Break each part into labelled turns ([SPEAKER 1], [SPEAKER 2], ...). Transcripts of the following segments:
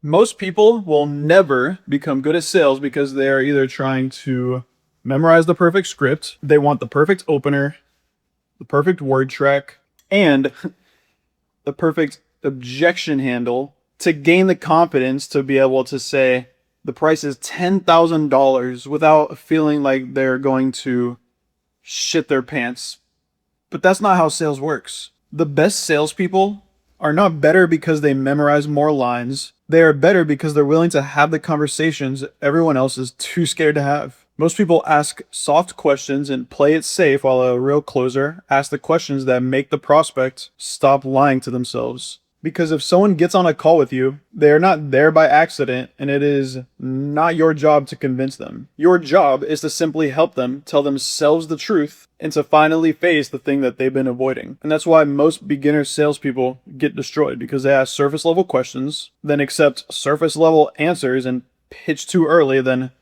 [SPEAKER 1] Most people will never become good at sales because they are either trying to memorize the perfect script, they want the perfect opener, the perfect word track, and the perfect objection handle to gain the confidence to be able to say the price is $10,000 without feeling like they're going to shit their pants. But that's not how sales works. The best salespeople are not better because they memorize more lines. They are better because they're willing to have the conversations everyone else is too scared to have. Most people ask soft questions and play it safe, while a real closer asks the questions that make the prospect stop lying to themselves. Because if someone gets on a call with you, they are not there by accident, and it is not your job to convince them. Your job is to simply help them tell themselves the truth and to finally face the thing that they've been avoiding. And that's why most beginner salespeople get destroyed, because they ask surface level questions, then accept surface level answers and pitch too early. Then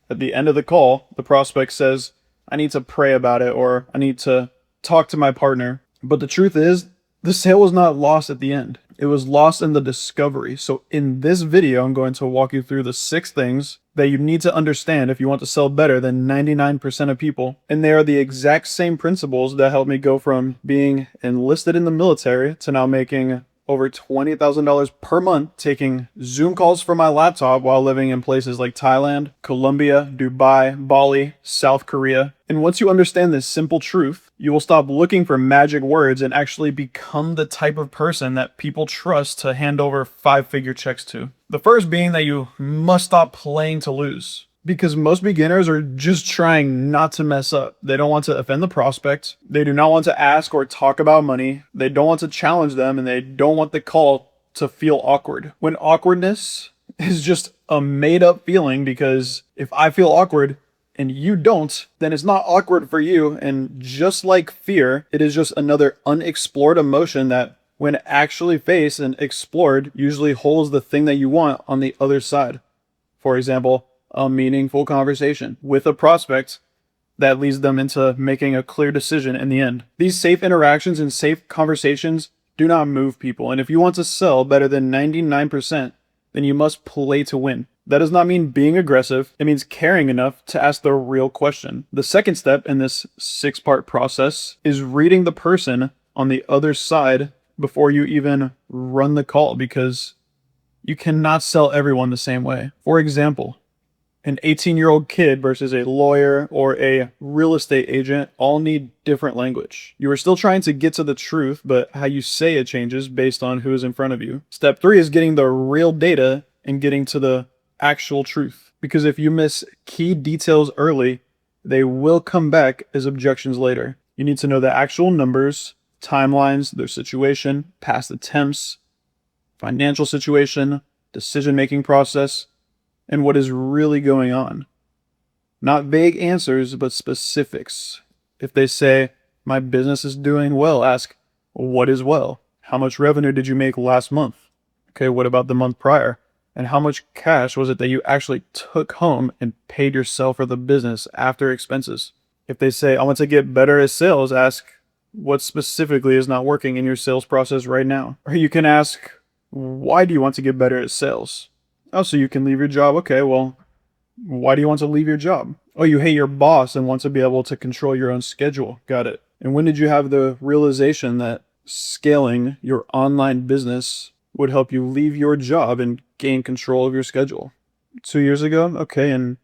[SPEAKER 1] at the end of the call, the prospect says, I need to pray about it, or I need to talk to my partner. But the truth is, the sale was not lost at the end. It was lost in the discovery. So in this video, I'm going to walk you through the 6 things that you need to understand if you want to sell better than 99% of people. And they are the exact same principles that helped me go from being enlisted in the military to now making over $20,000 per month taking Zoom calls from my laptop while living in places like Thailand, Colombia, Dubai, Bali, South Korea. And once you understand this simple truth, you will stop looking for magic words and actually become the type of person that people trust to hand over 5-figure checks to. The first being that you must stop playing to lose. Because most beginners are just trying not to mess up. They don't want to offend the prospect. They do not want to ask or talk about money. They don't want to challenge them, and they don't want the call to feel awkward. When awkwardness is just a made up feeling, because if I feel awkward and you don't, then it's not awkward for you. And just like fear, it is just another unexplored emotion that, when actually faced and explored, usually holds the thing that you want on the other side. For example, a meaningful conversation with a prospect that leads them into making a clear decision in the end. These safe interactions and safe conversations do not move people. And if you want to sell better than 99%, then you must play to win. That does not mean being aggressive. It means caring enough to ask the real question. The second step in this 6-part process is reading the person on the other side before you even run the call, because you cannot sell everyone the same way. For example, an 18-year-old kid versus a lawyer or a real estate agent all need different language. You are still trying to get to the truth, but how you say it changes based on who is in front of you. Step 3 is getting the real data and getting to the actual truth. Because if you miss key details early, they will come back as objections later. You need to know the actual numbers, timelines, their situation, past attempts, financial situation, decision-making process, and what is really going on. Not vague answers, but specifics. If they say, my business is doing well, ask, what is well? How much revenue did you make last month? Okay, what about the month prior? And how much cash was it that you actually took home and paid yourself for the business after expenses? If they say, I want to get better at sales, ask, what specifically is not working in your sales process right now? Or you can ask, why do you want to get better at sales? Oh, so you can leave your job. Okay, well, why do you want to leave your job? Oh, you hate your boss and want to be able to control your own schedule. Got it. And when did you have the realization that scaling your online business would help you leave your job and gain control of your schedule? 2 years ago? Okay, and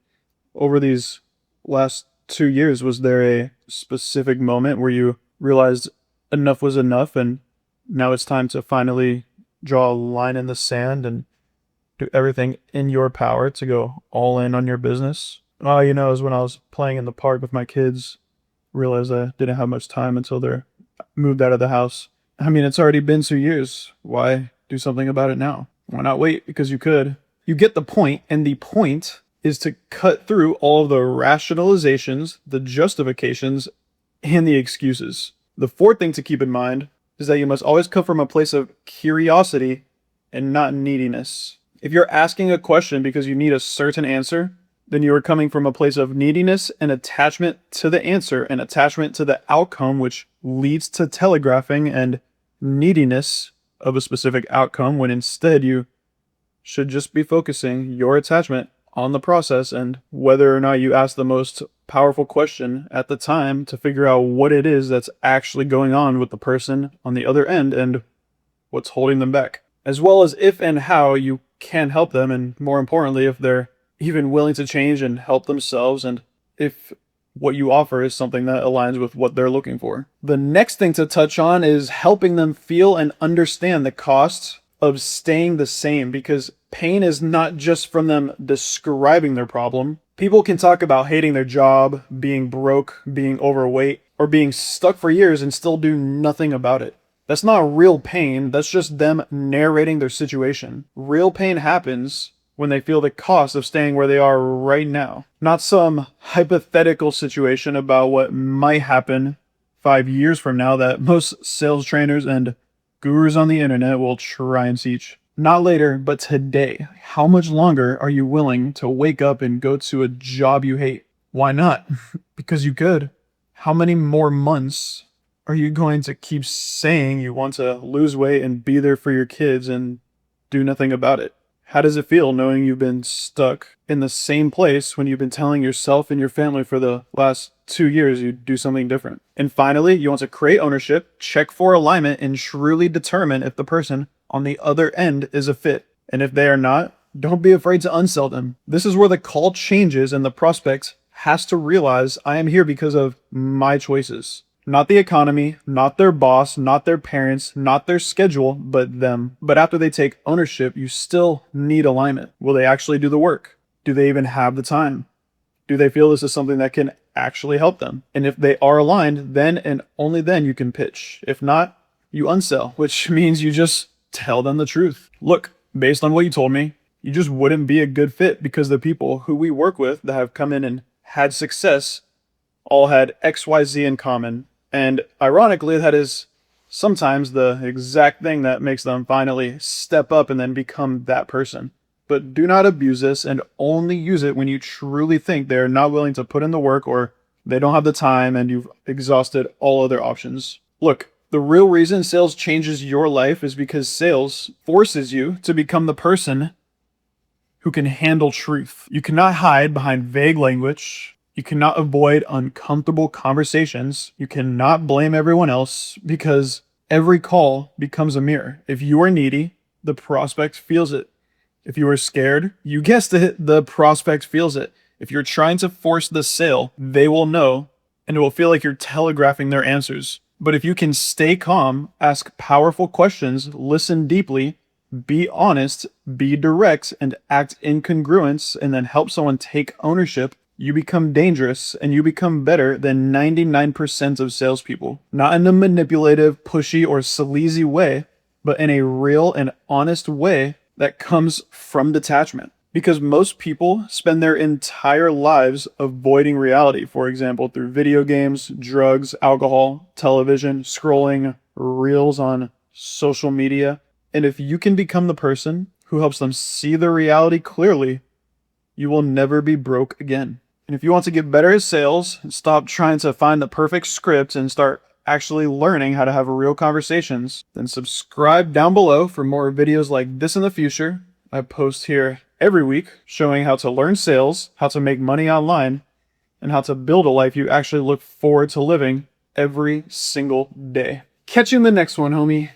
[SPEAKER 1] over these last 2 years, was there a specific moment where you realized enough was enough and now it's time to finally draw a line in the sand and do everything in your power to go all in on your business? It was when I was playing in the park with my kids, realized I didn't have much time until they're moved out of the house. I mean, it's already been 2 years. Why do something about it now? Why not wait? Because you could. You get the point, and the point is to cut through all of the rationalizations, the justifications, and the excuses. The fourth thing to keep in mind is that you must always come from a place of curiosity and not neediness. If you're asking a question because you need a certain answer, then you are coming from a place of neediness and attachment to the answer and attachment to the outcome, which leads to telegraphing and neediness of a specific outcome, when instead you should just be focusing your attachment on the process and whether or not you ask the most powerful question at the time to figure out what it is that's actually going on with the person on the other end and what's holding them back, as well as if and how you can help them, and more importantly, if they're even willing to change and help themselves, and if what you offer is something that aligns with what they're looking for. The next thing to touch on is helping them feel and understand the costs of staying the same, because pain is not just from them describing their problem. People can talk about hating their job, being broke, being overweight, or being stuck for years and still do nothing about it. That's not real pain, that's just them narrating their situation. Real pain happens when they feel the cost of staying where they are right now. Not some hypothetical situation about what might happen 5 years from now that most sales trainers and gurus on the internet will try and teach. Not later, but today. How much longer are you willing to wake up and go to a job you hate? Why not? Because you could. How many more months are you going to keep saying you want to lose weight and be there for your kids and do nothing about it? How does it feel knowing you've been stuck in the same place when you've been telling yourself and your family for the last 2 years you'd do something different? And finally, you want to create ownership, check for alignment, and truly determine if the person on the other end is a fit. And if they are not, don't be afraid to unsell them. This is where the call changes and the prospect has to realize, I am here because of my choices. Not the economy, not their boss, not their parents, not their schedule, but them. But after they take ownership, you still need alignment. Will they actually do the work? Do they even have the time? Do they feel this is something that can actually help them? And if they are aligned, then and only then you can pitch. If not, you unsell, which means you just tell them the truth. Look, based on what you told me, you just wouldn't be a good fit because the people who we work with that have come in and had success all had XYZ in common. And ironically, that is sometimes the exact thing that makes them finally step up and then become that person. But do not abuse this and only use it when you truly think they're not willing to put in the work or they don't have the time and you've exhausted all other options. Look, the real reason sales changes your life is because sales forces you to become the person who can handle truth. You cannot hide behind vague language. You cannot avoid uncomfortable conversations. You cannot blame everyone else because every call becomes a mirror. If you are needy, the prospect feels it. If you are scared, you guessed it, the prospect feels it. If you're trying to force the sale, they will know and it will feel like you're telegraphing their answers. But if you can stay calm, ask powerful questions, listen deeply, be honest, be direct, and act in congruence, and then help someone take ownership, you become dangerous and you become better than 99% of salespeople. Not in a manipulative, pushy, or sleazy way, but in a real and honest way that comes from detachment. Because most people spend their entire lives avoiding reality, for example, through video games, drugs, alcohol, television, scrolling, reels on social media. And if you can become the person who helps them see the reality clearly, you will never be broke again. And if you want to get better at sales, stop trying to find the perfect script and start actually learning how to have real conversations, then subscribe down below for more videos like this in the future. I post here every week showing how to learn sales, how to make money online, and how to build a life you actually look forward to living every single day. Catch you in the next one, homie.